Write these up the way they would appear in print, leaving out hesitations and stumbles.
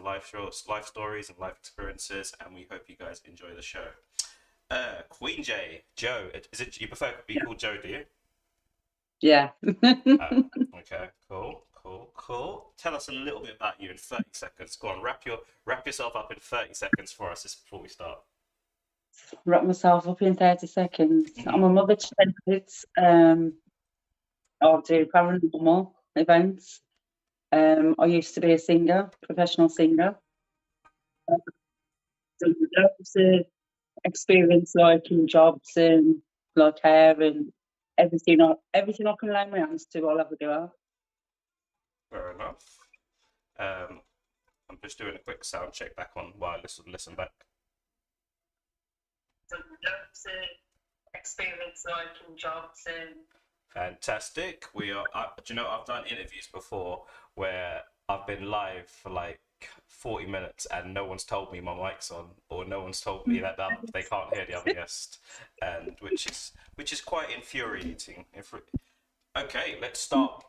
life stories and life experiences, and we hope you guys enjoy the show. Queen J, Joe, is it you prefer to be called Joe, do you? Yeah. Okay, cool. Tell us a little bit about you in 30 seconds. Go on, wrap yourself up in 30 seconds for us just before we start. Wrap myself up in 30 seconds. I'm a mother to 10 kids. I do paranormal events. I used to be a singer, professional singer. So loads of experience, like in jobs and like hair and everything I can lay my hands to, I'll have a go at. Fair enough. Um, I'm just doing a quick sound check back on while I listen back. So loads of experience, like in jobs and. Fantastic. We are. Do you know I've done interviews before where I've been live for like 40 minutes and no one's told me my mic's on, or no one's told me that they can't hear the other guest, and which is quite infuriating. Okay, let's start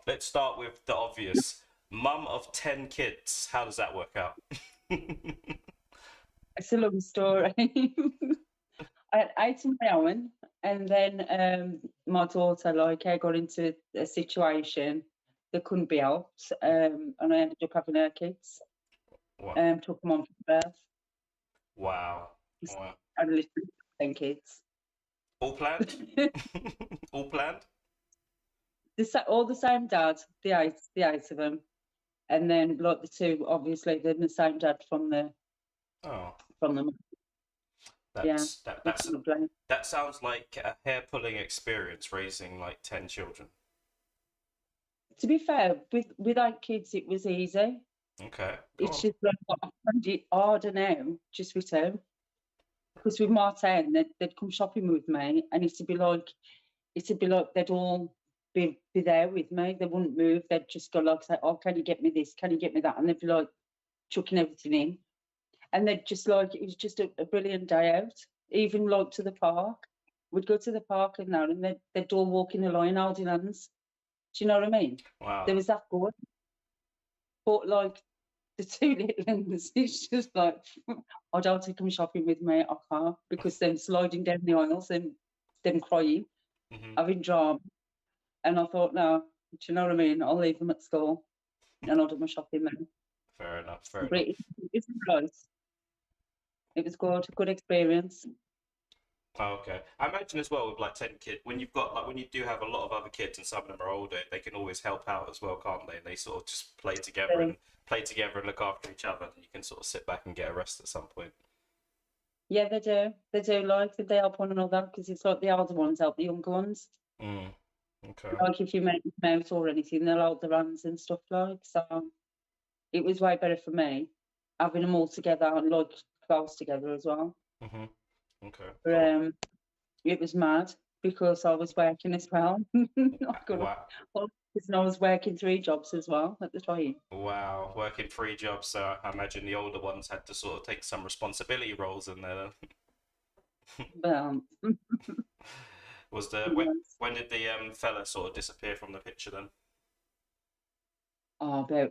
with the obvious. Mum of 10 kids. How does that work out? It's a long story. I had 8 on my own, and then my daughter, like, I got into a situation that couldn't be helped, and I ended up having her kids. Wow. Took them on for birth. Wow. I had literally 10 kids. All planned? All planned? All the same dad, the eight of them, and then like the two, obviously, then the same dad from the That sounds like a hair pulling experience raising like 10 children. To be fair, with 8 kids, it was easy. Okay. It's just like I find it harder now, just with two. Because with Martin, they'd come shopping with me, and it'd be like they'd all be there with me. They wouldn't move. They'd just go like, say, "Oh, can you get me this? Can you get me that?" And they'd be like chucking everything in, and they'd just like it was just a brilliant day out. Even like to the park, we'd go to the park and that, and they'd all walk in the line holding hands. Do you know what I mean? Wow. There was that good, but like the two little ones, it's just like I don't take them shopping with me. I can't, because them sliding down the aisles and them crying, having drama. And I thought, no, do you know what I mean? I'll leave them at school and I'll do my shopping then. Fair enough. It's nice. It was good experience. Oh, okay. I imagine as well with like 10 kids, when you've got like when you do have a lot of other kids and some of them are older, they can always help out as well, can't they? And they sort of just play together and look after each other, and you can sort of sit back and get a rest at some point. Yeah, they do. They do, like they help one another, because it's like the older ones help the younger ones. Okay. Like if you make them out or anything, they'll hold their hands and stuff like. So it was way better for me having them all together and like close together as well. Okay. But, it was mad because I was working as well. Because I was working 3 jobs as well at the time. Wow, working 3 jobs. So I imagine the older ones had to sort of take some responsibility roles in there. When did the fella sort of disappear from the picture then? Oh, I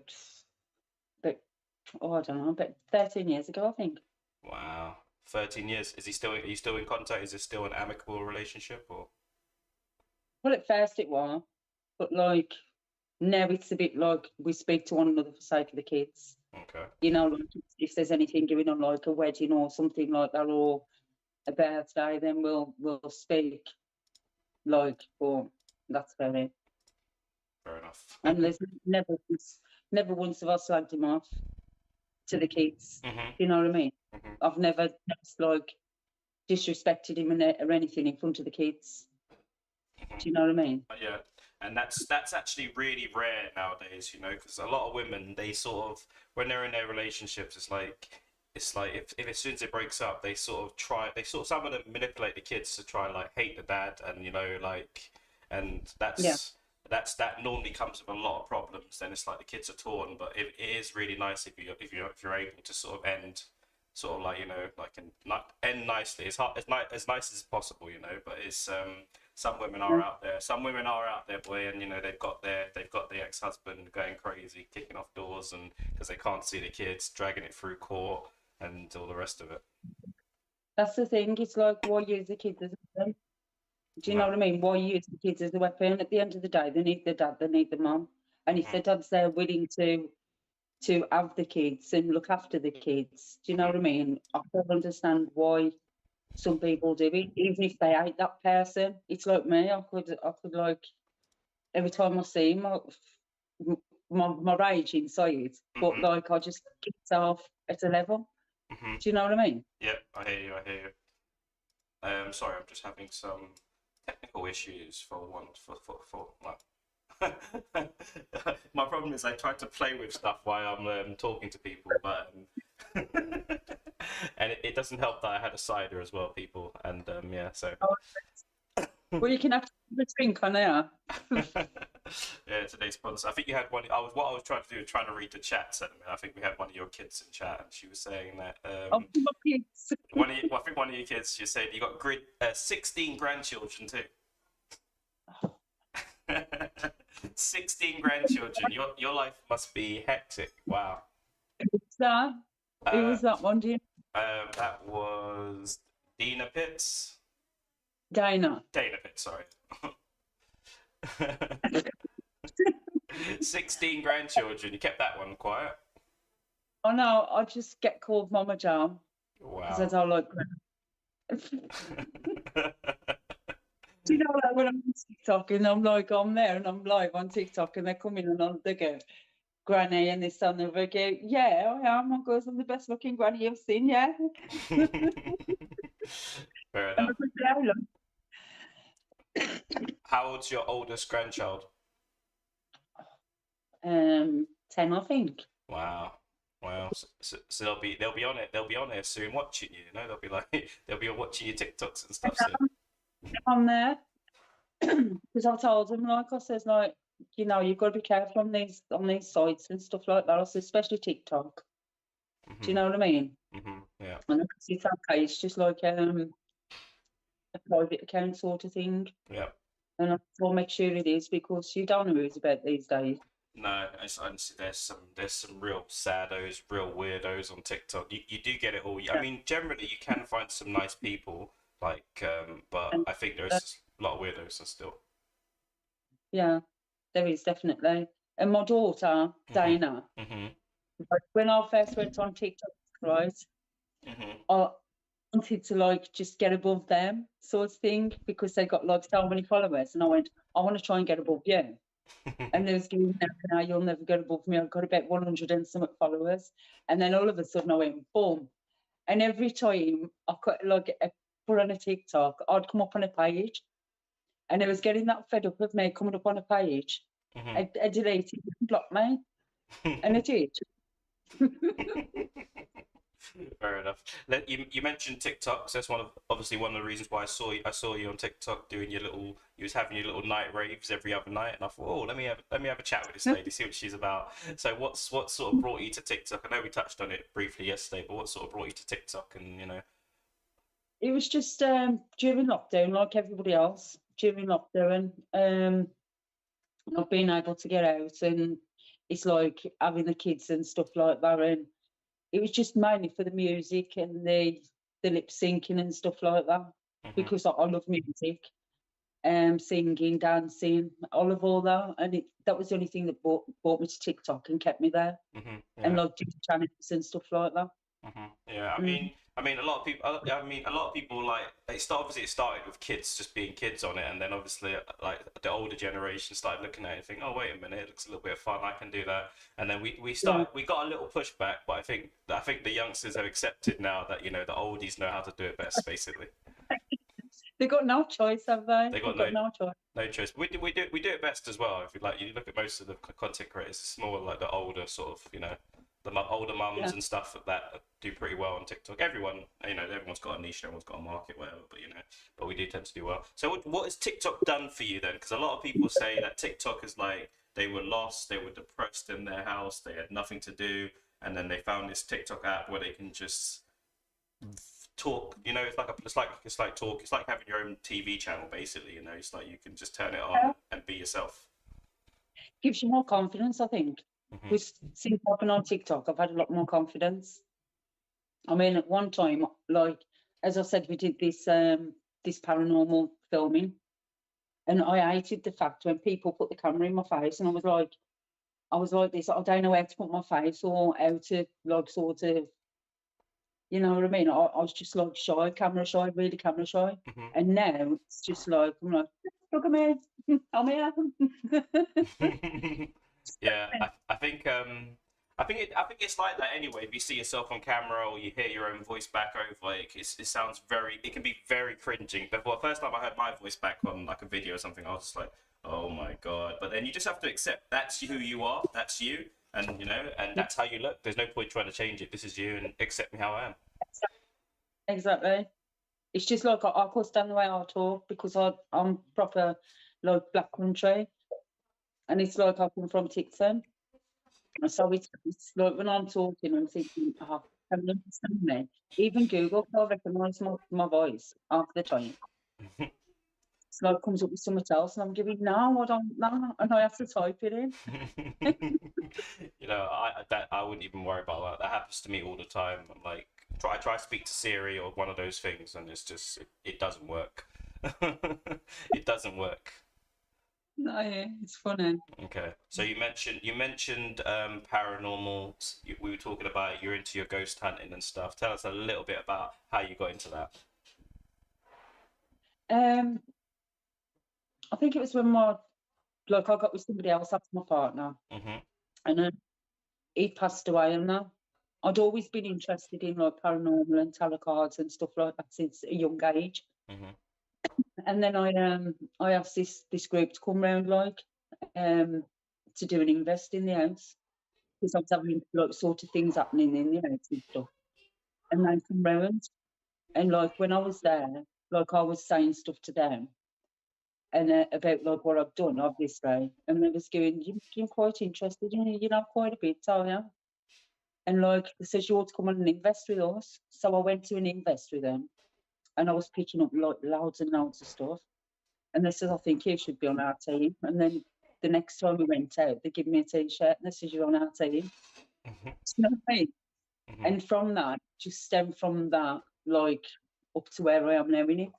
don't know, about 13 years ago, I think. Wow, 13 years. Are you still in contact? Is it still an amicable relationship, or? Well, at first it was, but like now it's a bit like we speak to one another for the sake of the kids. Okay. You know, like if there's anything going on, like a wedding or something like that, or a birthday, then we'll speak. Like, but that's about it. Fair enough. And there's never once have I slagged him off to the kids. You know what I mean? I've never like disrespected him or anything in front of the kids. Do you know what I mean? Yeah, and that's actually really rare nowadays, you know, because a lot of women, they sort of, when they're in their relationships, it's like if as soon as it breaks up, some of them manipulate the kids to try and like hate the dad, and you know, like, and that normally comes with a lot of problems. Then it's like the kids are torn, but it is really nice if you're able to sort of end, sort of like, you know, like, and end nicely. It's hard, as nice as possible, you know, but it's some women are out there. Some women are out there, boy, and you know they've got the ex-husband going crazy, kicking off doors, and because they can't see the kids, dragging it through court, and all the rest of it. That's the thing. It's like, why use the kids as a weapon? Do you know what I mean? Why use the kids as a weapon? At the end of the day, they need the dad, they need the mum. And if the dad's there willing to have the kids and look after the kids, do you know what I mean? I don't understand why some people do it, even if they hate that person. It's like me. I could like every time I see him, my rage inside, but like I just get it off at a level. Do you know what I mean? Yep, I hear you. Sorry, I'm just having some technical issues for well. My problem is I try to play with stuff while I'm talking to people, but and it doesn't help that I had a cider as well, people, and yeah, so. Well, you can have a drink on there. Yeah, today's sponsor. I think you had one. What I was trying to do was trying to read the chats. I think we had one of your kids in chat, and she was saying that. Oh, my kids. I think one of your kids. She said you got 16 grandchildren too. 16 grandchildren. Your life must be hectic. Wow. Who was that one, do you? That was Dana Pitts. Dana Pitts, sorry. 16 grandchildren. You kept that one quiet. Oh no, I just get called Mama Jam. Wow. Because I don't like Do you know, like when I'm on TikTok and I'm there and I'm live on TikTok and they come in and they go, Granny and this son, and they go, yeah, I am. I goes, I'm the best looking granny you've seen, yeah. Fair enough. How old's your oldest grandchild? 10, I think. Wow. So they'll be on it. They'll be on it soon, watching you. You know, they'll be watching your TikToks and stuff soon. On there, because I told them, like I says, like, you know, you've got to be careful on these sites and stuff like that, especially TikTok. Do you know what I mean? Yeah. And it's okay. It's just like a private account sort of thing. Yeah. And I'll make sure it is, because you don't know who it's about these days. No, honestly, there's some real saddos, real weirdos on TikTok. You do get it all. I mean, generally you can find some nice people, like, but I think there's a lot of weirdos still. Yeah, there is definitely. And my daughter, Dana, when I first went on TikTok, right, I wanted to like just get above them sort of thing, because they got like so many followers, and I went, I want to try and get above you. And they was giving now you'll never get above me. I've got about 100 and something followers, and then all of a sudden I went boom. And every time I put on a TikTok, I'd come up on a page, and I was getting that fed up of me coming up on a page. I deleted and blocked me, and it did. Fair enough. You mentioned TikTok, so that's obviously one of the reasons why I saw you on TikTok doing you was having your little night raves every other night, and I thought, oh, let me have a chat with this lady, see what she's about. So what sort of brought you to TikTok? I know we touched on it briefly yesterday, but what sort of brought you to TikTok? And you know, it was just during lockdown, like everybody else during lockdown. Not being able to get out, and it's like having the kids and stuff like that, and it was just mainly for the music and the lip syncing and stuff like that, because I love music, singing, dancing, all that, and that was the only thing that brought me to TikTok and kept me there, and like doing channels and stuff like that. Yeah, I mean, a lot of people like it started with kids just being kids on it, and then obviously like the older generation started looking at it and thinking, oh wait a minute, it looks a little bit of fun, I can do that, and then we got a little pushback, but I think the youngsters have accepted now that, you know, the oldies know how to do it best, basically. They got no choice, have they? They got no choice. No choice. We do it best as well. If you look at most of the content creators, it's more like the older sort of, you know, the older mums and stuff that do pretty well on TikTok. Everyone, you know, everyone's got a niche, everyone's got a market, whatever. But you know, but we do tend to do well. So what has TikTok done for you then? Because a lot of people say that TikTok is like they were lost, they were depressed in their house, they had nothing to do, and then they found this TikTok app where they can just talk. You know, it's like talk. It's like having your own TV channel, basically. You know, it's like you can just turn it on and be yourself. Gives you more confidence, I think. Hmm. With since I've been on TikTok, I've had a lot more confidence. I mean, at one time, like as I said, we did this paranormal filming, and I hated the fact when people put the camera in my face, and I was like this. I don't know how to put my face or how to like sort of, you know what I mean. I was just like shy, camera shy, really camera shy. And now it's just like I'm like, look at me, I'm here. Yeah, I think it's like that anyway. If you see yourself on camera or you hear your own voice back over, it sounds it can be very cringing. But well, first time I heard my voice back on like a video or something, I was just like, oh my god. But then you just have to accept that's who you are, that's you, and you know, and that's how you look. There's no point trying to change it. This is you, and accept me how I am. Exactly. It's just like I can't stand the way I talk because I'm proper like black country, and it's like I come from Tixon. So it's like when I'm talking, I'm thinking, oh, can you understand me? Even Google can't recognise my voice half the time. It's like comes up with something else, and I'm giving no, I don't know, and I have to type it in. You know, I wouldn't even worry about that. That happens to me all the time. I'm like, try to speak to Siri or one of those things, and it's just it doesn't work. It doesn't work. No, yeah, it's funny. Okay, so you mentioned paranormal. We were talking about you're into your ghost hunting and stuff. Tell us a little bit about how you got into that. Um, I think it was when I got with somebody else after my partner, Mhm. and he passed away, and that. I'd always been interested in like paranormal and tarot cards and stuff like that since a young age. Mhm. And then I asked this group to come round to do an invest in the house because I was having like sort of things happening in the house and stuff. And they come round, and like when I was there, like I was saying stuff to them and about like what I've done, obviously. And they was going, you're quite interested in it, you know, quite a bit, are you? And like they said, you ought to come on and invest with us. So I went to an invest with them, and I was picking up like loads and loads of stuff. And they said, I think you should be on our team. And then the next time we went out, they gave me a T-shirt and they said, you're on our team. Mhm. You know what I mean? Mhm. And from that, just stemmed from that, like up to where I am now in it.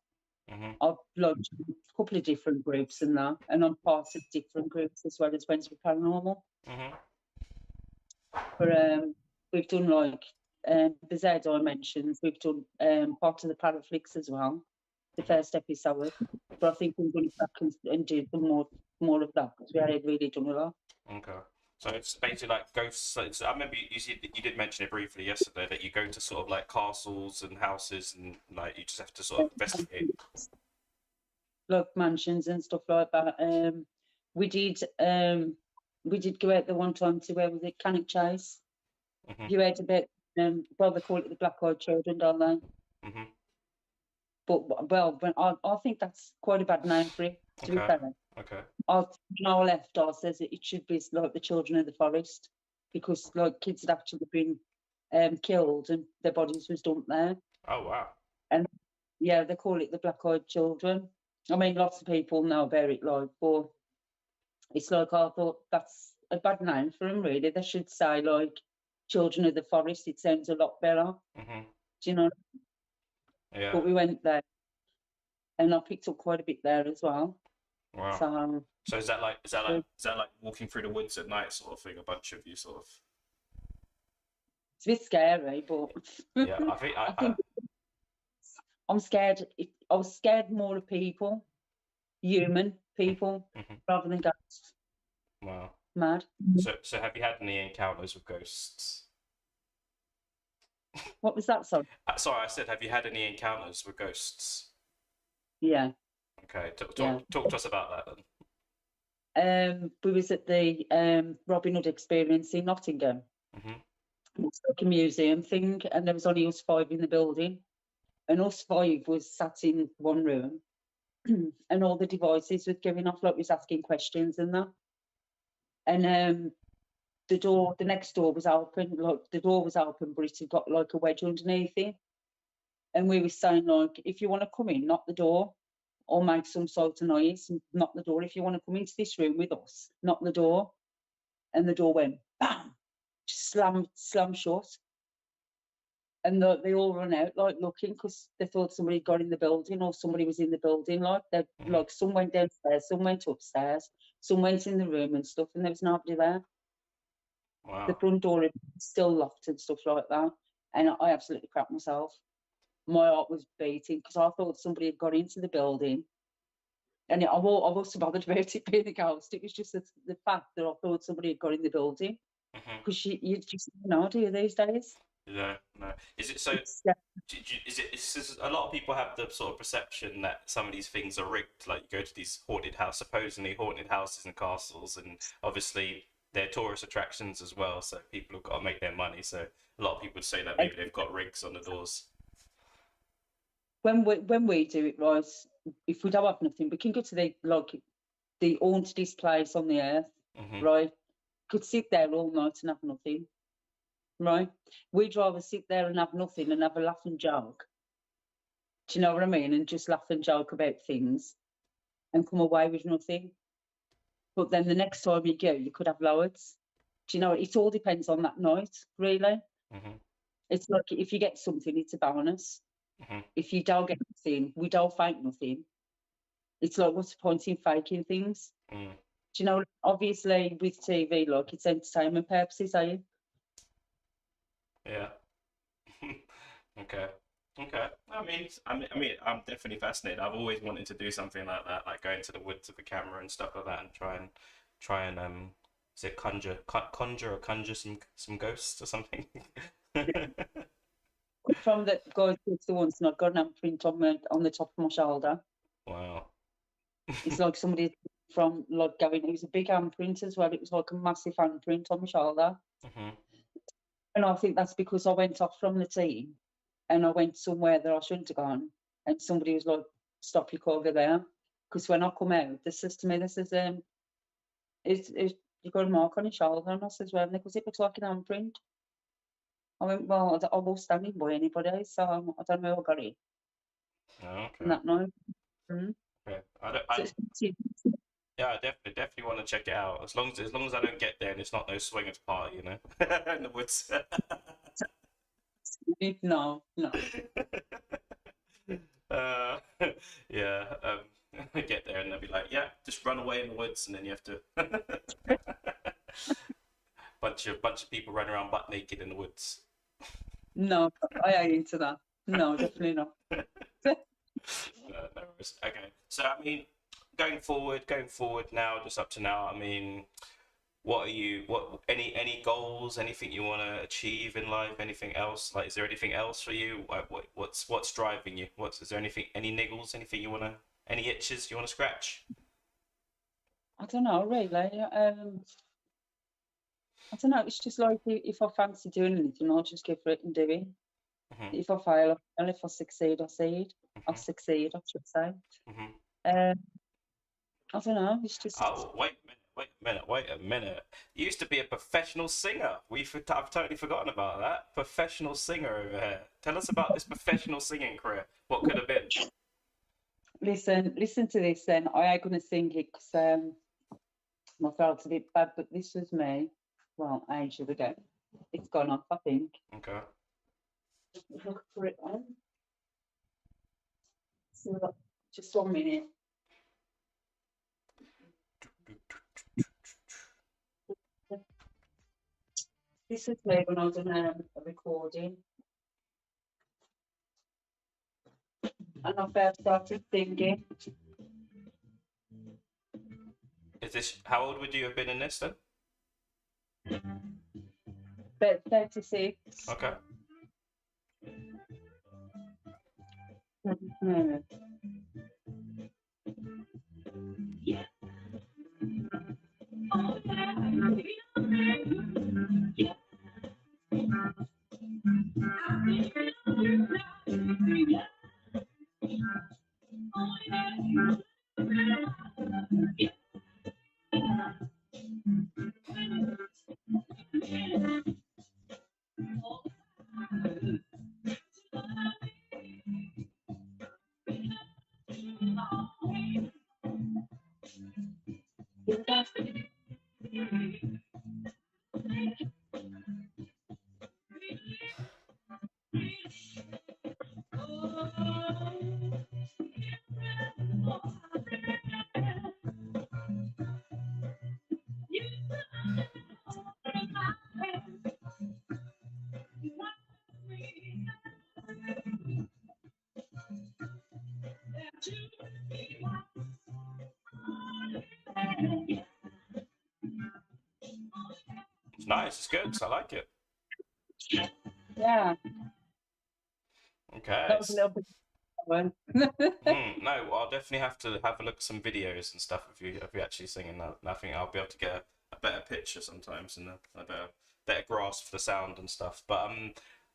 Mhm. I've like a couple of different groups and that, and I'm part of different groups as well as Friends with Paranormal. Mhm. But we've done like the Z dimensions, we've done part of the Paraflix as well, the Mhm. first episode. But I think we're going back and do more of that because we had really done a lot. Okay. So it's basically like ghosts. I remember you did mention it briefly yesterday that you go to sort of like castles and houses and like you just have to sort of investigate. Like mansions and stuff like that. We did we did go out the one time to where was it, Cannock Chase. Mhm. You heard about well they call it the Black Eyed Children, don't they? Mhm. But well, when I think that's quite a bad name for it. To be Okay. fair, Okay. when I left, I says it should be like the Children of the Forest because like kids had actually been killed and their bodies was dumped there. Oh wow. And yeah, they call it the Black Eyed Children. I mean, lots of people know about it, like, but it's like I thought that's a bad name for them. Really, they should say like Children of the Forest. It sounds a lot better. Mhm. Do you know? Yeah. But we went there, and I picked up quite a bit there as well. Wow. So So it's is that like walking through the woods at night sort of thing? A bunch of you sort of. a bit scary, but Yeah. I think I think I'm scared. I was scared more of people, human people, Mhm. rather than ghosts. Wow. Mad. So have you had any encounters with ghosts? What was that song? Sorry, I said have you had any encounters with ghosts? Yeah, Okay. yeah. Talk to us about that then. We was at the Robin Hood experience in Nottingham. Mhm. It's like a museum thing, and there was only us five in the building, and us five was sat in one room, and all the devices were going off, like we was asking questions and that. And the next door was open, like the door was open, but it had got like a wedge underneath it. And we were saying, like, if you want to come in, knock the door or make some sort of noise, and knock the door. If you want to come into this room with us, knock the door. And the door went bam, just slam shut. And they all run out, like, looking, because they thought somebody got in the building or somebody was in the building. Like, like, some went downstairs, some went upstairs, some went in the room and stuff, and there was nobody there. Wow. The front door is still locked and stuff like that. And I absolutely crapped myself. My heart was beating because I thought somebody had got into the building. And I wasn't bothered about it being a ghost. It was just the fact that I thought somebody had got in the building. Because you just don't know, do you, these days? No. Is it so? Is a lot of people have the sort of perception that some of these things are rigged? Like, you go to these supposedly haunted houses and castles, and obviously they're tourist attractions as well. So people have got to make their money. So a lot of people say that maybe they've got rigs on the doors. When we do it, right, if we don't have nothing, we can go to the hauntedest place on the earth, right? Could sit there all night and have nothing, right? We'd rather sit there and have nothing and have a laugh and joke. Do you know what I mean? And just laugh and joke about things and come away with nothing. But then the next time you go, you could have loads. Do you know, it all depends on that night, really. It's like, if you get something, it's a bonus. If you don't get nothing, we don't fake nothing. It's like, what's the point in faking things? Do you know, obviously with TV, like, it's entertainment purposes, are you? Yeah. Okay. I mean, I'm definitely fascinated. I've always wanted to do something like that, like go into the woods with a camera and stuff like that, and try and is it conjure some ghosts or something? From the guy who's the ones, and I've got an imprint on the top of my shoulder. Wow. It's like somebody from, like, going. It was a big handprint as well. It was like a massive handprint on my shoulder. And I think that's because I went off from the team and I went somewhere that I shouldn't have gone. And somebody was like, "Stop your car over there." Because when I come out, they says to me, "This is you got a mark on your shoulder?" And I says, "Well," because it looks like an handprint. I went, "Well, I was standing by anybody, so I don't know who I got it." Okay. And that night. Okay. Yeah, I definitely want to check it out. As long as I don't get there and it's not no swingers party, you know, in the woods. No. Yeah. Get there and they'll be like, yeah, just run away in the woods, and then you have to bunch of people running around butt naked in the woods. No, I ain't into that. No, definitely not. No worries. Okay, so I mean, going forward now, just up to now, I mean, any goals, anything you want to achieve in life, anything else? Like, is there anything else for you? What's driving you? Is there any niggles, anything any itches you want to scratch? I don't know, really. I don't know. It's just like, if I fancy doing anything, I'll just go for it and do it. If I fail, and if I succeed, I succeed, I should say. I don't know. It's just. Oh, wait a minute. You used to be a professional singer. I've totally forgotten about that. Professional singer over here. Tell us about this professional singing career. What could have been? Listen to this then. I ain't going to sing it because my throat's a bit bad, but this was me. Well, ages ago. It's gone off, I think. Okay. Look for it on. So, just 1 minute. This was me when I was doing a recording. And I first started singing. How old would you have been in this then? About 36. Okay. Yeah. nice. It's good. I like it. Yeah, Okay. that was a little bit one. No, I'll definitely have to have a look at some videos and stuff if you actually singing that. I think I'll be able to get a better picture sometimes and a better grasp for the sound and stuff. But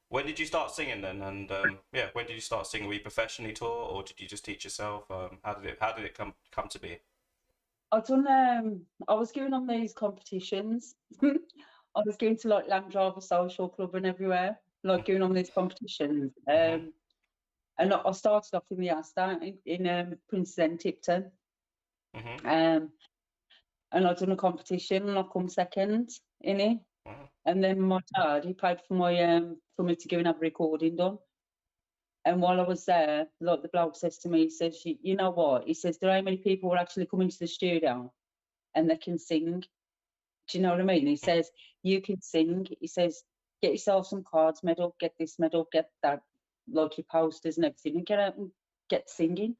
when did you start singing then? And yeah, when did you start singing? Were you professionally taught or did you just teach yourself? How did it come to be? I was going on these competitions. I was going to like Land Rover Social Club and everywhere, like going on these competitions. Mhm. And I started off in the Asda in Princess End Tipton. Mhm. Um, and I done a competition and I come second in it. Wow. And then my dad, he paid for my for me to go and have a recording done. And while I was there, like the bloke says to me, he says, you know what? He says, there are many people who actually come into the studio and they can sing. Do you know what I mean? He says, you can sing. He says, get yourself some cards medal, get this medal, get that, like your posters and everything, and get out and get singing.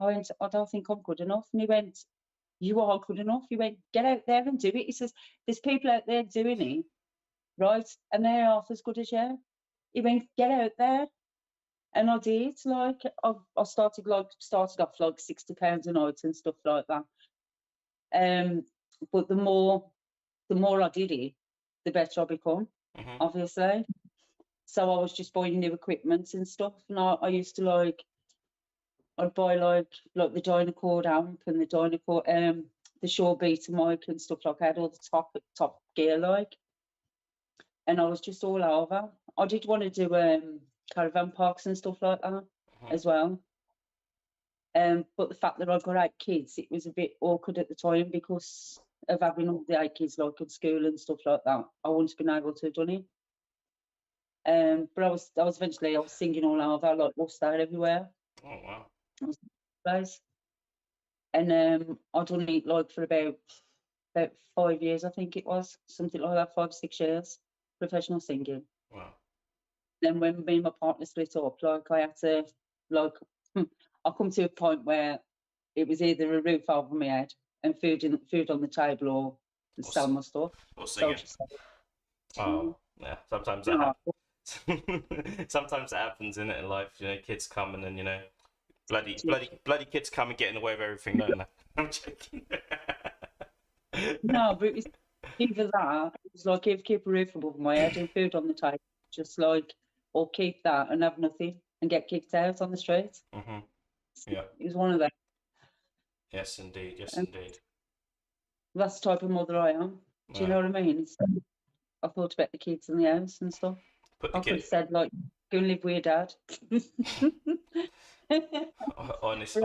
I went, I don't think I'm good enough. And he went, you are good enough. He went, get out there and do it. He says, there's people out there doing it, right? And they're half as good as you. He went, get out there. And I did. Like, I started off like £60 a night and stuff like that. But the more I did it, the better I become, Mhm. obviously. So I was just buying new equipment and stuff. And I used to like, I'd buy like the Dynacord amp and the Dynacord, the Shure Beta mic and stuff like that. I had all the top gear like, and I was just all over. I did want to do caravan parks and stuff like that Mhm. as well. But the fact that I got 8 kids, it was a bit awkward at the time because of having all the 8 kids like at school and stuff like that. I wouldn't have been able to have done it. But I was eventually singing all over, like Worcester everywhere. Oh wow. I was place. And I done it like for about 5 years, I think it was, something like that, 5 6 years, professional singing. Wow. Then when me and my partner split up, like I had to like I come to a point where it was either a roof over my head and food on the table or Or, sell my stuff. or So I singing. just said, Oh yeah. Sometimes that no, happens. Sometimes it happens in it in life. You know, kids come and then bloody kids come and get in the way of everything, don't they? I'm joking. no, but it was either that, it was like keep a roof above my head and food on the table, just like, or keep that and have nothing and get kicked out on the street. Mhm. Yeah. It was one of them. Yes, indeed. Yes, And indeed. that's the type of mother I am. Do you Yeah. know what I mean? I thought about the kids in the house and stuff. Put the I could kid. have said, like, go and live with your dad. Honest,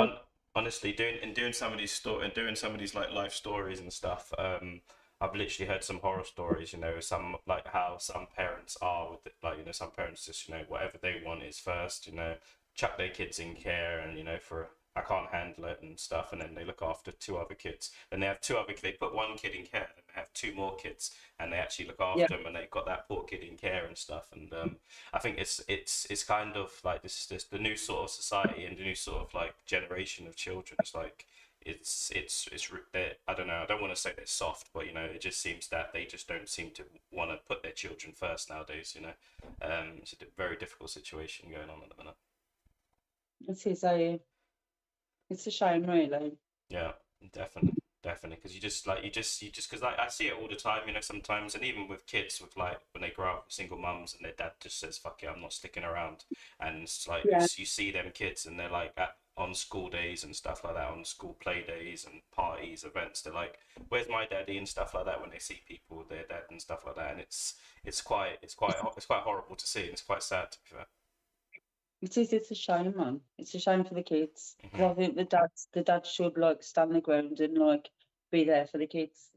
honestly, doing some of these and doing some of these like life stories and stuff. I've literally heard some horror stories. You know, some like how some parents are with like some parents just whatever they want is first. Chuck their kids in care and for I can't handle it and stuff, and then they look after two other kids. Then they have two other. They put one kid in care, then they have two more kids, and they actually look Yeah, after them, and they've got that poor kid in care and stuff. And I think it's kind of like this the new sort of society and the new sort of like generation of children. It's like I don't know. I don't want to say they're soft, but it just seems that they just don't seem to want to put their children first nowadays. It's a very difficult situation going on at the minute. it's a shame, really. Yeah, definitely, definitely. Because you just because I see it all the time. Sometimes, and even with kids, with like when they grow up with single mums and their dad just says, "Fuck it, I'm not sticking around," and it's like Yeah, you see them kids and they're like on school days and stuff like that, on school play days and parties, events. They're like, "Where's my daddy?" and stuff like that when they see people with their dad and stuff like that, and it's quite horrible to see, and it's quite sad to be fair. it is. It's a shame, man. It's a shame for the kids because Hmm. I think the dad should like stand the ground and like be there for the kids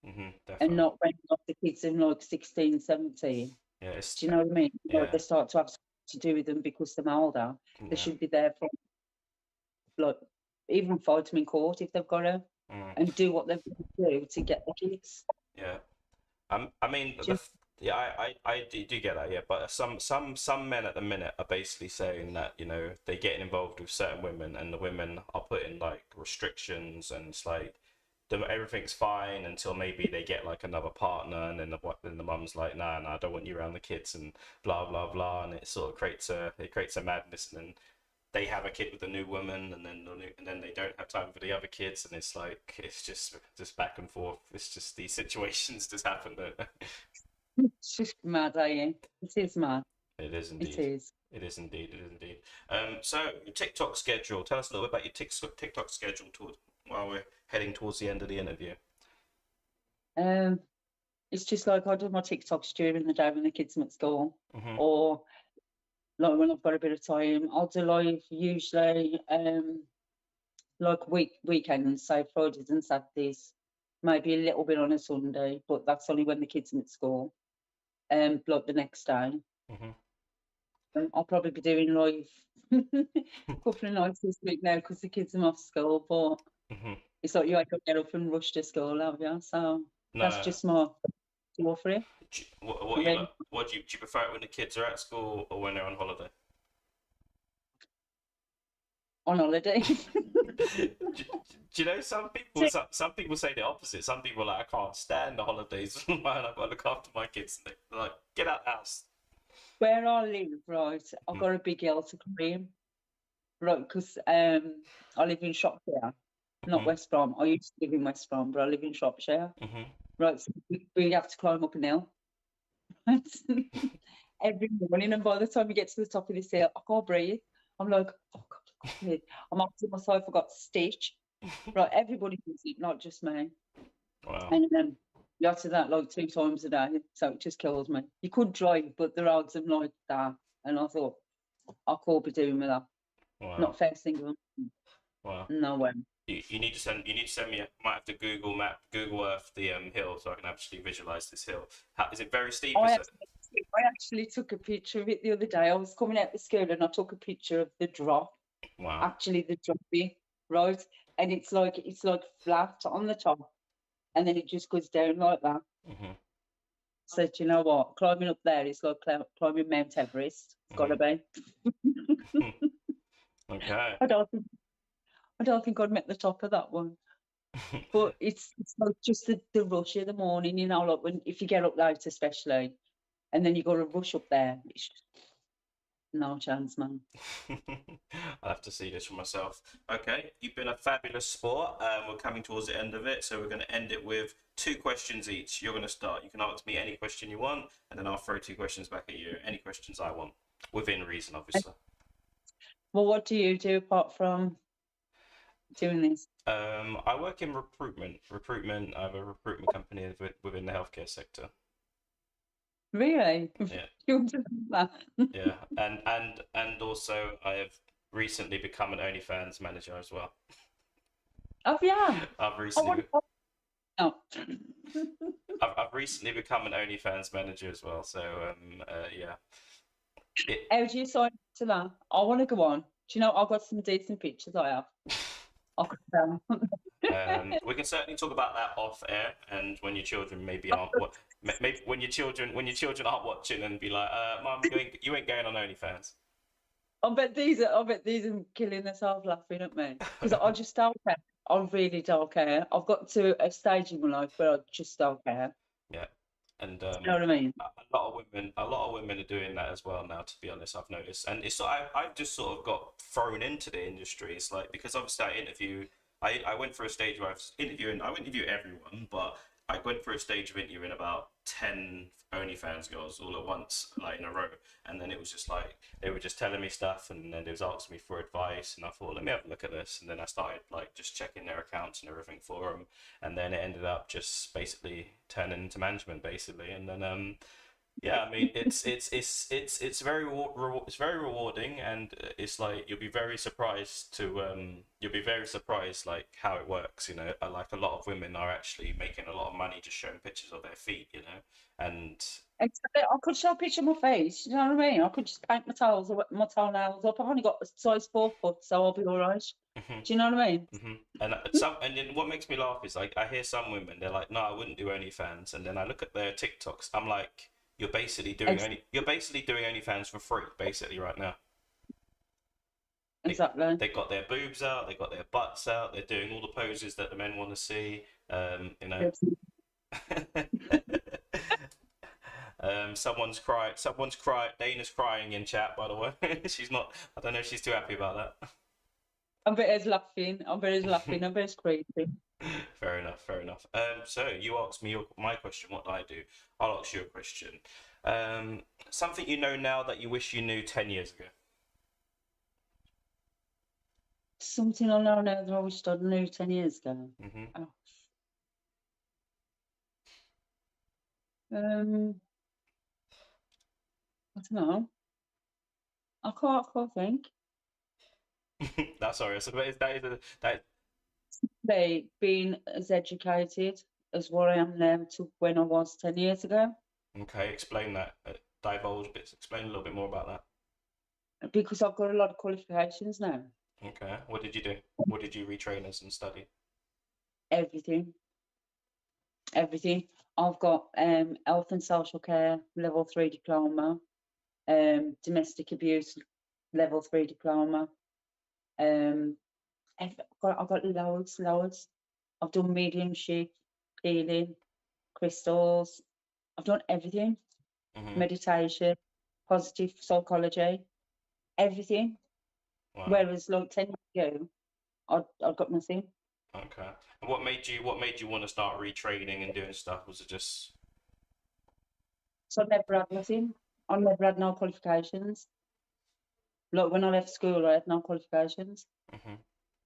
Hmm. and Definitely. not when like the kids in like 16, 17. Yeah, it's Do you know what I mean? Like yeah, they start to have something to do with them because they're older. They yeah. should be there for like even fight them in court if they've got to Mm, and do what they've got to do to get the kids. yeah. I mean, Do yeah, I do get that, yeah. But some men at the minute are basically saying that they're getting involved with certain women, and the women are putting like restrictions, and it's like everything's fine until maybe they get like another partner, and then the mum's like, nah, I don't want you around the kids, and blah blah blah, and it sort of creates a madness, and then they have a kid with a new woman, and then they don't have time for the other kids, and it's like it's just back and forth. It's just these situations just happen, don't they? It's just mad, It is mad. It is indeed. It is. It is indeed. It is indeed. So your TikTok schedule. Tell us a little bit about your TikTok schedule while we're heading towards the end of the interview. It's just like I do my TikToks during the day when the kids are at school, Mm-hmm. or like when I've got a bit of time, I'll do live usually like weekends, so Fridays and Saturdays, maybe a little bit on a Sunday, but that's only when the kids are at school. Like the next day. Mm-hmm. I'll probably be doing live a couple of nights this week now because the kids are off school, but Mm-hmm. it's like you ain't got to get up and rush to school, have you? So No. that's just my tool for it. What do you prefer it when the kids are at school or when they're on holiday? On holiday. Do you know some people say the opposite? Some people are like, I can't stand the holidays, man. I've got to look after my kids, and they're like, get out the house. Where I live, right, I've got a big hill to climb, right, because I live in Shropshire, not West Brom. I used to live in West Brom, but I live in Shropshire. Right, so we have to climb up an hill, right? Every morning, and by the time we get to the top of this hill, I can't breathe. I'm like, oh God, I can't breathe. I'm up to myself, I got stitch. Right, everybody does it, not just me. Wow. And you have to do that like 2 times a day, so it just kills me. You could drive, but the roads are like that, and I thought I can't be doing with that. Wow. Not first thing. Wow. No way. You need to send me. I might have to Google Earth the hill so I can actually visualize this hill. Is it very steep? I actually took a picture of it the other day. I was coming out the school and I took a picture of the drop. Wow. Actually, the drop bit, right? And it's like flat on the top, and then it just goes down like that. Mm-hmm. So you know what? Climbing up there is like climbing Mount Everest. It's got to be. Okay. I don't think I'd make the top of that one. But it's like just the rush of the morning, you know, like if you get up late especially, and then you got to rush up there. It's just no chance, man. I'll have to see this for myself. Okay, you've been a fabulous sport. We're coming towards the end of it, so we're going to end it with 2 questions each. You're going to start. You can ask me any question you want, and then I'll throw 2 questions back at you. Any questions I want, within reason, obviously. Well, what do you do apart from doing this? I work in recruitment. I have a recruitment company within the healthcare sector. Really? Yeah. Yeah, and also I have recently become an OnlyFans manager as well. Oh yeah. I've recently become an OnlyFans manager as well. So yeah. How do you sign up to that? I want to go on. Do you know I've got some decent pictures I have. I could we can certainly talk about that off air, and when your children maybe when your children aren't watching and be like, Mum, you ain't going on OnlyFans. I bet these are killing themselves laughing at me because I just don't care. I really don't care. I've got to a stage in my life where I just don't care. Yeah, and you know what I mean. A lot of women are doing that as well now. To be honest, I've noticed, and it's I've just sort of got thrown into the industry. It's like because obviously I went through a stage where I was interviewing. I wouldn't interview everyone, but I went through a stage of interviewing about 10 OnlyFans girls all at once, like in a row. And then it was just like, they were just telling me stuff, and then they was asking me for advice. And I thought, let me have a look at this. And then I started like just checking their accounts and everything for them. And then it ended up just basically turning into management, basically. And then, yeah, I mean, it's very rewarding, and it's like you'll be very surprised like how it works. You know, like a lot of women are actually making a lot of money just showing pictures of their feet. You know, and exactly. I could show a picture of my face. You know what I mean? I could just paint my toenails up. I've only got a size 4 foot, so I'll be all right. Do you know what I mean? And then what makes me laugh is like I hear some women, they're like, no, I wouldn't do OnlyFans, and then I look at their TikToks. I'm like, you're basically doing OnlyFans for free, basically, right now. Exactly. They got their boobs out, they got their butts out, they're doing all the poses that the men want to see. You know. Yes. Someone's crying. Someone's crying. Dana's crying in chat, by the way. She's not. I don't know if she's too happy about I'm very laughing. I'm very laughing. I'm very crazy. Fair enough, fair enough. So you asked me my question. What do I do? I'll ask you a question. Something you know now that you wish you knew 10 years ago. Something I know now that I wish I'd knew 10 years ago. Hmm. Oh. Um, I don't know. I can't think. That's sorry. So that. They being as educated as what I am now to when I was 10 years ago, Okay, explain that. Divulge bits. Explain a little bit more about that. because I've got a lot of qualifications now. Okay. What did you do? What did you retrain as and study? Everything, everything. I've got health and social care level 3 diploma, domestic abuse level 3 diploma. I've got loads. I've done mediumship, healing, crystals. I've done everything. Hmm. Meditation, positive psychology, everything. Wow. Whereas like 10 years ago, I've got nothing. Okay. And what made you want to start retraining and doing stuff? Was it just? So I never had nothing. I never had no qualifications. Like when I left school, I had no qualifications. Hmm.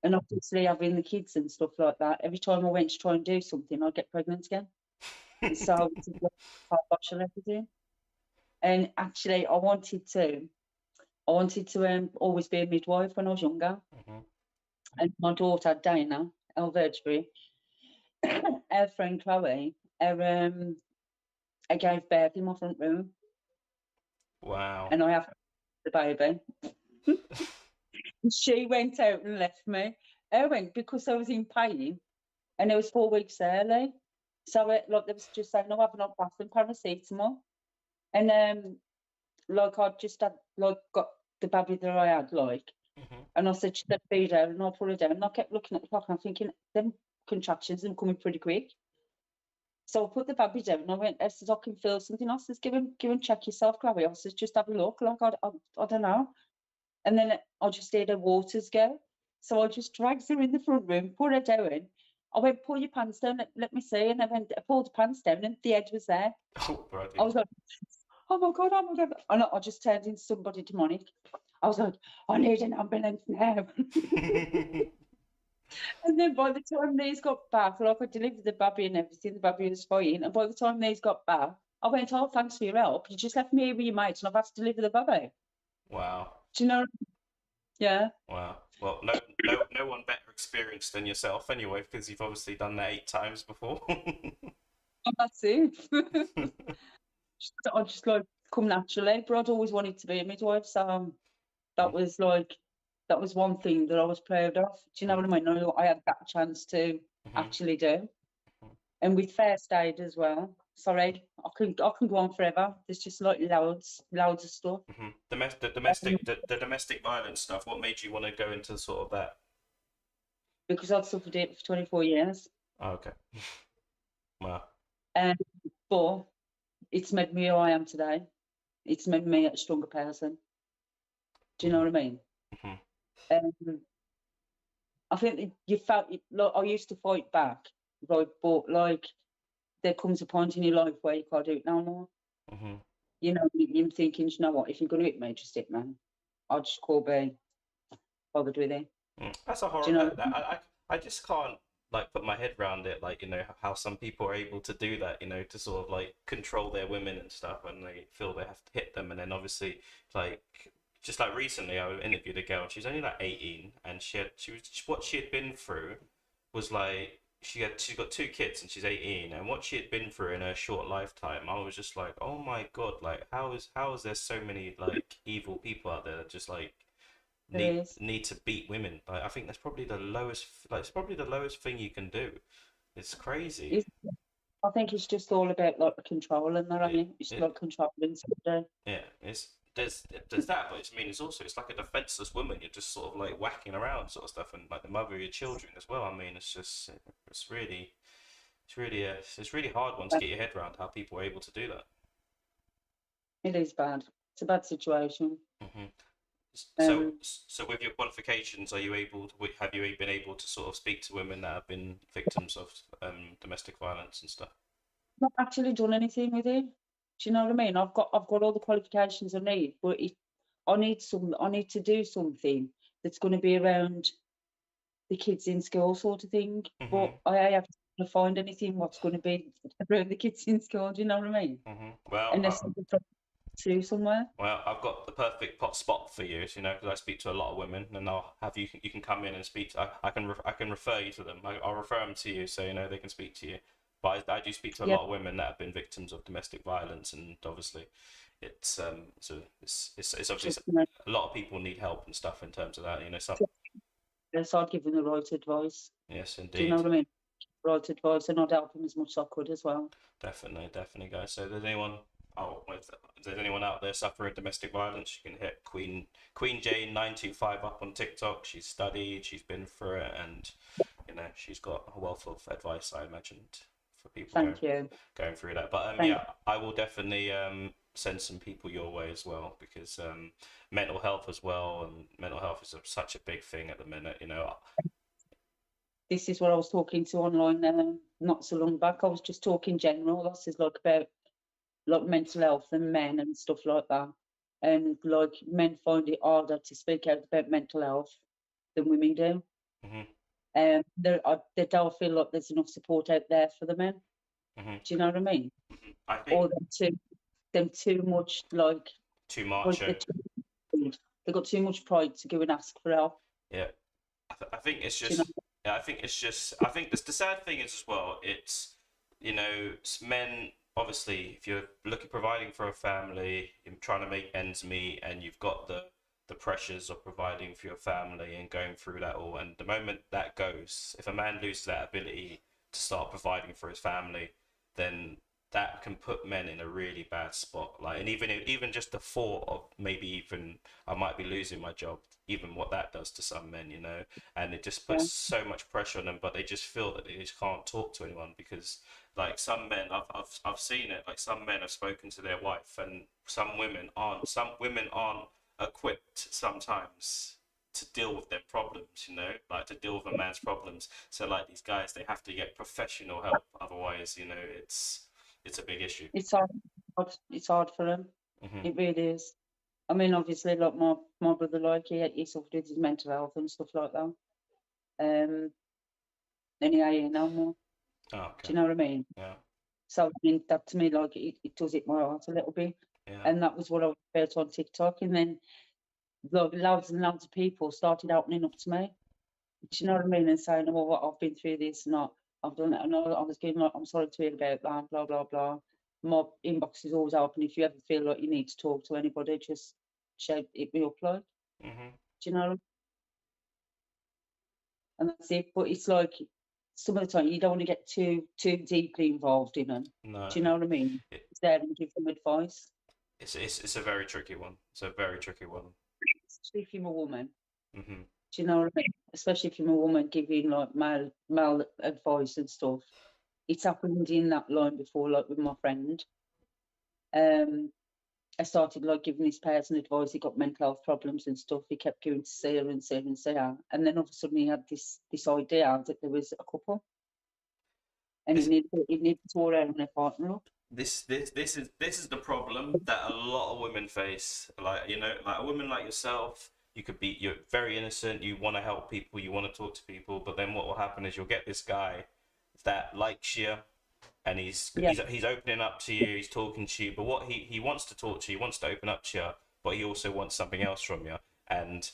And obviously having the kids and stuff like that, every time I went to try and do something, I'd get pregnant again. And so I was like, car wash and everything. And actually I wanted to always be a midwife when I was younger. Hmm. And my daughter Dana, our Virgil, our friend Chloe, I gave birth in my front room, Wow. and I have the baby. She went out and left me. I went because I was in pain, and it was 4 weeks early. So like they was just saying, no, I've not bathroom paracetamol, and like I just had like got the baby that I had like, Hmm. and I said, should I feed her? And I'll pull her down. And I kept looking at the clock, and I'm thinking, them contractions are coming pretty quick. So I put the baby down and I said, I can feel something. I says, give him check yourself, Chloe. I says, just have a look. Like, I don't know. And then I just heard her waters go. So I just dragged her in the front room, put her down. I went, pull your pants down, let me see. And I pulled the pants down and the head was there. Oh, bloody. I was like, oh my God, oh my God. And I just turned into somebody demonic. I was like, I need an ambulance now. And then by the time these got back, like I delivered the baby and everything, the baby was fine. And by the time these got back, I went, oh, thanks for your help. You just left me here with your mates and I've had to deliver the baby. Wow. Do you know? Yeah. Wow. Well, no one better experienced than yourself anyway, because you've obviously done that 8 times before. And that's it. I just like come naturally, but I'd always wanted to be a midwife. So that was like, that was one thing that I was proud of. Do you know what I mean? I had that chance to Hmm. actually do. And with first aid as well. Sorry, I can go on forever. There's just like loads of stuff. Hmm. The domestic violence stuff. What made you want to go into sort of that? Because I'd suffered it for 24 years. Oh, okay. Wow. But it's made me who I am today. It's made me a stronger person. Do you know what I mean? Hmm. I think that you felt like I used to fight back, right? But like there comes a point in your life where you can't do it no more. Hmm. You know, you're thinking, you know what? If you're going to hit me, just hit me. I just can't be bothered with it. That's a Do horror. you know? I just can't like put my head around it. Like how some people are able to do that. To sort of like control their women and stuff, and they feel they have to hit them, and then obviously like just like recently, I interviewed a girl. She's only like 18, and what she had been through was like she's got 2 kids and she's 18, and what she had been through in her short lifetime, I was just like, oh my God, like how is there so many like evil people out there that just like It need is. need to beat women. Like I think that's probably the lowest. Like it's probably the lowest thing you can do. It's crazy. I think it's just all about like the control and that. I It mean, it's it like controlling somebody. yeah. There's that, but it's like a defenseless woman. You're just sort of like whacking around, sort of stuff, and like the mother of your children as well. I mean, it's really. it's really hard one to get your head around how people are able to do that. It is bad. It's a bad situation. Hmm. So, Um, so with your qualifications, are you able to, have you been able to sort of speak to women that have been victims of domestic violence and stuff? not actually done anything with it. Do you know what I mean? I've got all the qualifications I need, but I need to do something that's going to be around the kids in school sort of thing. But Hmm. I have to find anything what's going to be around the kids in school. Do you know what I mean? Hmm. Well, Unless I'm to somewhere. well, I've got the perfect pot spot for you, you know, because I speak to a lot of women, and I'll have you. You can come in and speak. I can refer you to them. I'll refer them to you, so you know they can speak to you. But I do speak to a Yeah, lot of women that have been victims of domestic violence, and obviously, it's just obviously a lot of people need help and stuff in terms of that. You know, some start giving the right advice. yes, Do you know indeed. what I mean? Right advice, and I'd help them as much as I could as well. Definitely, definitely, guys. So, there's anyone? Oh, if there's anyone out there suffering domestic violence, you can hit QUEENJ925 up on TikTok. She's studied, she's been through it, and you know she's got a wealth of advice, I imagined, for people Thank you. going through that. But Thank yeah, I will definitely send some people your way as well, because mental health as well, and mental health is such a big thing at the minute. You know. This is what I was talking to online not so long back. I was just talking general. This is like about like mental health and men and stuff like that. And like men find it harder to speak out about mental health than women do. Hmm. They don't feel like there's enough support out there for the men. Hmm. Do you know what I mean? Hmm. I think Or them too much like too like macho. they got too much pride to go and ask for help. Yeah. I think it's Do you know? just. Yeah, I think it's just. I think the sad thing is as well. It's you know men. Obviously, if you're looking providing for a family, you're trying to make ends meet, and you've got the pressures of providing for your family and going through that all. And the moment that goes, if a man loses that ability to start providing for his family, then that can put men in a really bad spot. Like, and even just the thought of maybe even I might be losing my job, even what that does to some men, you know, and it just puts Yeah, so much pressure on them. But they just feel that they just can't talk to anyone because, like, some men, I've seen it. Like, some men have spoken to their wife, and some women aren't. Some women aren't equipped sometimes to deal with their problems, you know, like to deal with a man's problems. So like these guys, they have to get professional help. Otherwise, you know, it's a big issue. it's hard. It's hard for them. Hmm. It really is. I mean, obviously, like my brother, like he suffered with his mental health and stuff like that. And he ain't no more. Oh, Do okay. you know what I mean? Yeah. So I mean, that to me, like it does hit my heart a little bit. Yeah. And that was what I felt on TikTok. And then like, loads and loads of people started opening up to me. Do you know what I mean? And saying, "Oh, what I've been through this, and I've done it." And I was giving like, "I'm sorry to hear about that." Blah blah blah. My inbox is always open. If you ever feel like you need to talk to anybody, just shout it me up, like. Hmm. Do you know? And that's it. But it's like some of the time you don't want to get too deeply involved in them. No, Do you know what I mean? it, It's there and give them advice, it's a very tricky one. It's a very tricky one. especially if you're a woman. Hmm. Do you know what I mean? Especially if you're a woman giving like male advice and stuff. It's happened in that line before, like with my friend. Um, I started like giving his parents advice. He got mental health problems and stuff. He kept going to see her and see her and see her, and then all of a sudden he had this idea that there was a couple, and This he needed to order and their partner up. this is the problem that a lot of women face. Like, you know, like a woman like yourself, you're very innocent, you want to help people, you want to talk to people, but then what will happen is you'll get this guy that likes you, and Yeah, he's opening up to you, he's talking to you, but what he wants to talk to you, he wants to open up to you, but he also wants something else from you. And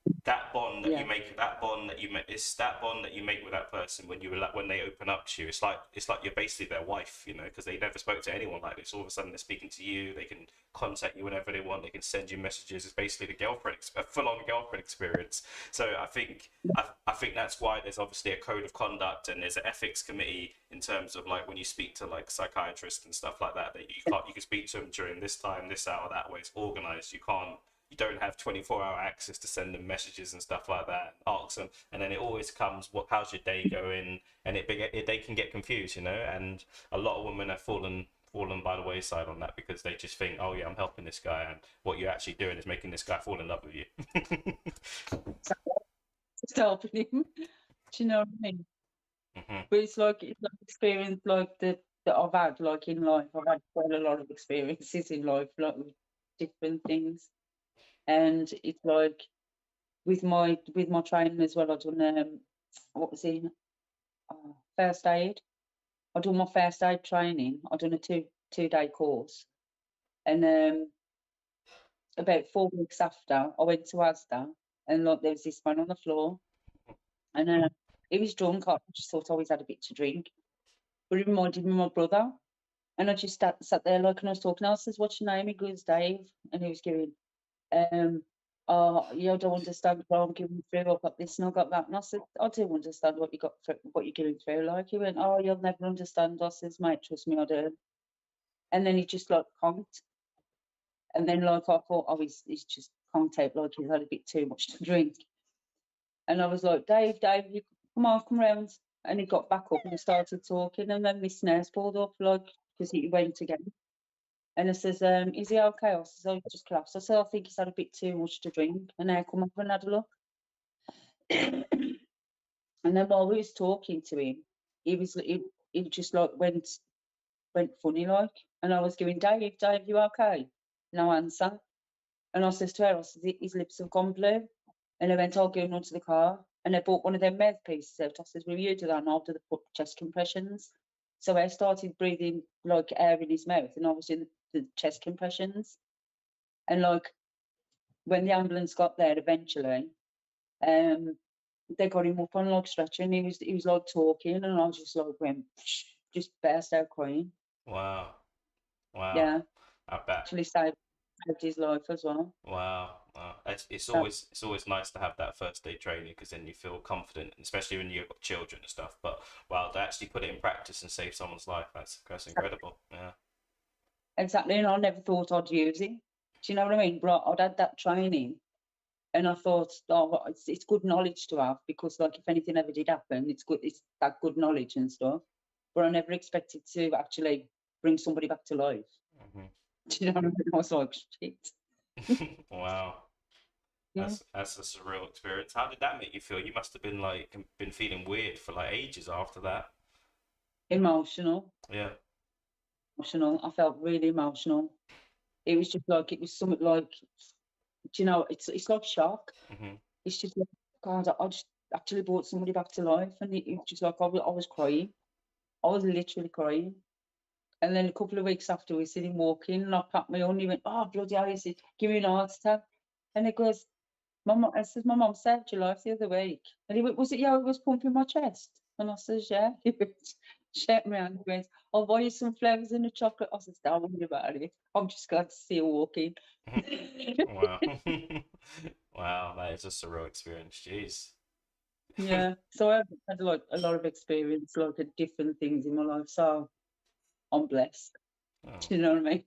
yeah, that bond that you make, it's that bond that you make with that person when when they open up to you. It's like you're basically their wife, you know, because they never spoke to anyone like this. All of a sudden they're speaking to you. They can contact you whenever they want. They can send you messages. It's basically a full-on girlfriend experience. So I think that's why there's obviously a code of conduct, and there's an ethics committee in terms of like when you speak to like psychiatrists and stuff like that, that you can speak to them during this time, this hour, that way. It's organized. you don't have 24-hour access to send them messages and stuff like that, and ask them, and then it always comes, what, how's your day going? And they can get confused, you know, and a lot of women have fallen by the wayside on that because they just think, oh yeah, I'm helping this guy, and what you're actually doing is making this guy fall in love with you. Just helping him. Do you know what I mean? But it's like experience like that I've had like in life. I've had quite a lot of experiences in life, like with different things. And it's like with my training as well, I've done what was it? First aid. I done my first aid training. I done a two-day course. And about 4 weeks after, I went to Asda, and like there was this man on the floor, and he was drunk. I just thought I always had a bit to drink, but he reminded me of my brother. And I just sat there like, and I was talking. I says, "What's your name?" He goes, "Dave," and he was going, "Oh, you don't understand what I'm going through. I've got this and I've got that." And I said, "I do understand what what you're going through." Like he went, "Oh, you'll never understand." I says, "Mate, trust me, I do." And then he just like conked. And then like I thought, oh, he's just conked out like he's had a bit too much to drink. And I was like, Dave, you come round. And he got back up and started talking. And then Miss Nurse pulled up, like, because he went again. And I says, is he okay? I says, oh, he just collapsed. I said, I think he's had a bit too much to drink. And I come up and had a look. And then while we was talking to him, he just like went funny like. And I was going, Dave, you okay? No answer. And I says to her, I says, his lips have gone blue. And I went, I'll go on to the car. And I bought one of them mouthpieces out. I says, will you do that? And I'll do the chest compressions. So I started breathing like air in his mouth, and I was in the chest compressions. And like when the ambulance got there eventually, they got him up on like stretcher, and he was like talking, and I was just like went, just burst out crying. Wow. Wow. Yeah, I bet. actually saved his life as well. Wow. Wow. It's So, always nice to have that first day training because then you feel confident, especially when you've got children and stuff. But wow, to actually put it in practice and save someone's life, that's incredible. Yeah. exactly, and I never thought I'd use it. Do you know what I mean? But I'd had that training, and I thought, oh, well, it's good knowledge to have, because like if anything ever did happen, it's that good knowledge and stuff. But I never expected to actually bring somebody back to life. Do you know what I mean? I was like, shit. Wow. Yeah. That's a surreal experience. How did that make you feel? You must have been feeling weird for like ages after that. Emotional. Yeah. I felt really emotional. It was just like, it was something like, do you know, it's like shock. It's just like, God, I just actually brought somebody back to life, and it was just like I was crying. I was literally crying. And then a couple of weeks after, we seen him walking, and I pat my own. He went, "Oh bloody hell!" He said, "Give me an heart attack." And he goes, I says, "My mum saved your life the other week." And he went, "Was it you who was pumping my chest?" And I says, "Yeah." He went, shake me hand. He went, "I'll buy you some flowers and a chocolate." I says, "Don't worry about it. I'm just glad to see you walking." Wow. Wow, that is a surreal experience. Jeez. Yeah. So I've had like a lot of experience, like at different things in my life. So I'm blessed. Oh, Do you know what I mean?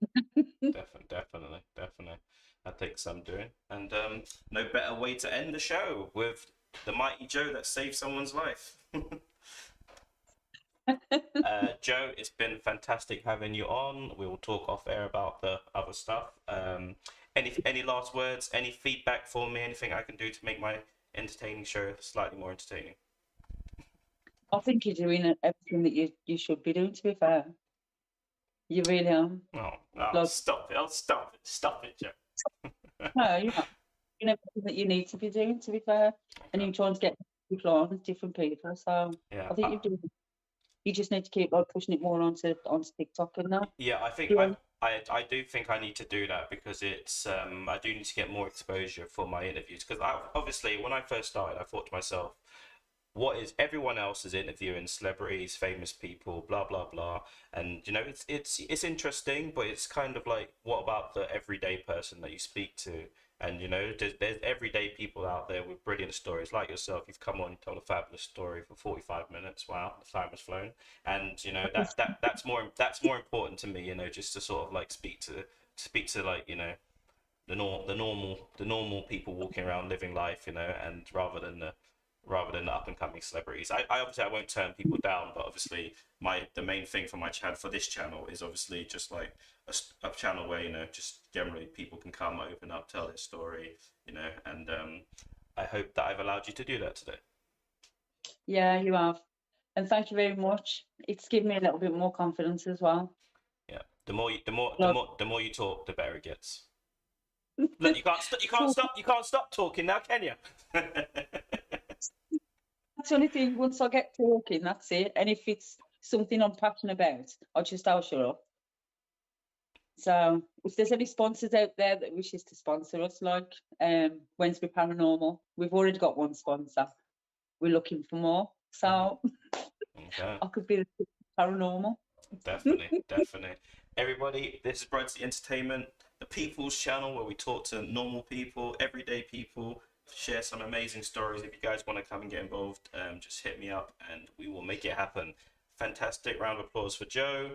definitely. That takes some doing. And no better way to end the show with the mighty Joe that saved someone's life. Joe, it's been fantastic having you on. We will talk off air about the other stuff. Any last words? Any feedback for me? Anything I can do to make my entertaining show slightly more entertaining? I think you're doing everything that you should be doing, to be fair. You really are. Oh, Like, stop it! Stop it, Joe. no, you're not. Doing everything that you need to be doing, to be fair. And you're trying to get people on, different people. So Yeah. I think you're doing. You just need to keep like pushing it more onto TikTok and that. Yeah, I think Yeah. I do think I need to do that because it's I do need to get more exposure for my interviews because obviously when I first started I thought to myself, what is everyone else is interviewing celebrities, famous people, blah blah blah, and you know it's interesting, but it's kind of like, what about the everyday person that you speak to? And you know, there's everyday people out there with brilliant stories like yourself. You've come on, told a fabulous story for 45 minutes. Wow, the time has flown. And you know that's more important to me. You know, just to sort of like speak to like, you know, the normal people walking around living life, you know, and rather than the up and coming celebrities. I obviously I won't turn people down, but obviously the main thing for my channel, for this channel, is obviously just like a channel where, you know, just generally people can come, open up, tell their story, you know, and I hope that I've allowed you to do that today. Yeah, you have. And thank you very much. It's given me a little bit more confidence as well. Yeah, Like, the more you talk, the better it gets. Look, you can't stop talking now, can you? that's the only thing. Once I get talking, that's it. And if it's something I'm passionate about, I'll shut up. So if there's any sponsors out there that wishes to sponsor us, like Wednesday Paranormal, we've already got one sponsor. We're looking for more. So Okay. I could be the paranormal. Definitely, definitely. Everybody, this is BRUDDC Entertainment, the people's channel where we talk to normal people, everyday people, share some amazing stories. If you guys want to come and get involved, just hit me up and we will make it happen. Fantastic round of applause for Joe.